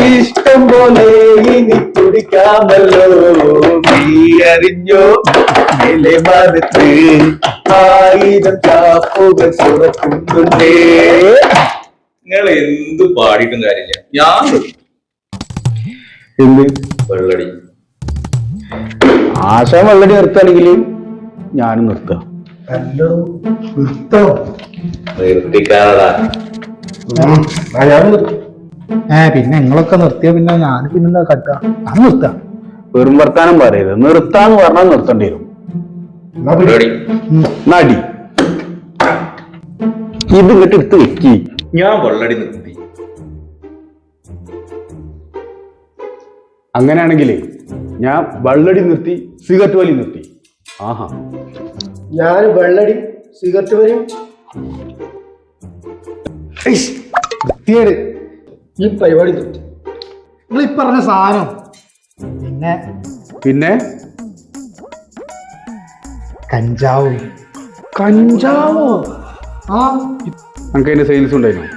ഇഷ്ടം പോലെ ഇനി കുടിക്കാമല്ലോ നീ അറിഞ്ഞോ മറുത്ത് 1000 ചാപ്പുകൾ തുറക്കുന്നുണ്ടേ. നിങ്ങൾ എന്ത് പാടിയിട്ടും കാര്യമില്ല. ഞാൻ എന്ത് വെള്ളടി ആശ വെള്ളടി നിർത്തുകയാണെങ്കിൽ ഞാനും നിർത്താം. നിർത്തിക്കാതാ. പിന്നെ നിങ്ങളൊക്കെ നിർത്തിയ പിന്നെ ഞാൻ പിന്നെന്താ കട്ട ഞാൻ നിർത്താം. വെറും വർത്താനം പറയരുത്. നിർത്താന്ന് പറഞ്ഞാൽ നിർത്തേണ്ടി വരും. നടി ഇത് ഇങ്ങോട്ട് എടുത്ത് വെക്കി. ഞാൻ വെള്ളടി നിർത്തി. അങ്ങനെയാണെങ്കിലേ ഞാൻ വെള്ളടി നിർത്തി സിഗരറ്റ് വലി നിർത്തി. ആഹാ ഞാൻ വെള്ളടി സിഗരറ്റ് വലിയും വൃത്തിയേട് ഈ പരിപാടി നിർത്തി. നിങ്ങൾ ഈ പറഞ്ഞ സാധനം പിന്നെ പിന്നെ കഞ്ചാവ്. കഞ്ചാവോ? ആ നമുക്ക് അതിന്റെ സെയിൽസ് ഉണ്ടായിരുന്നു.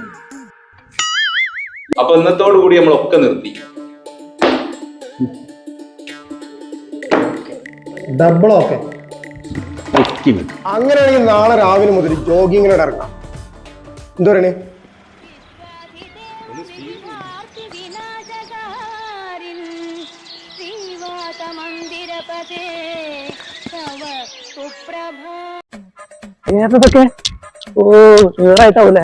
അപ്പൊ ഇന്നത്തോടു കൂടി നമ്മളൊക്കെ നിർത്തി. Double okay. അങ്ങനെയാണെങ്കിൽ നാളെ രാവിലെ മുതൽ ജോഗിങ്ങിനോട് ഇറങ്ങാം. എന്താ പറയണേ? ഏതൊക്കെ ഓ ക്ലിയറായിട്ടാവൂലേ?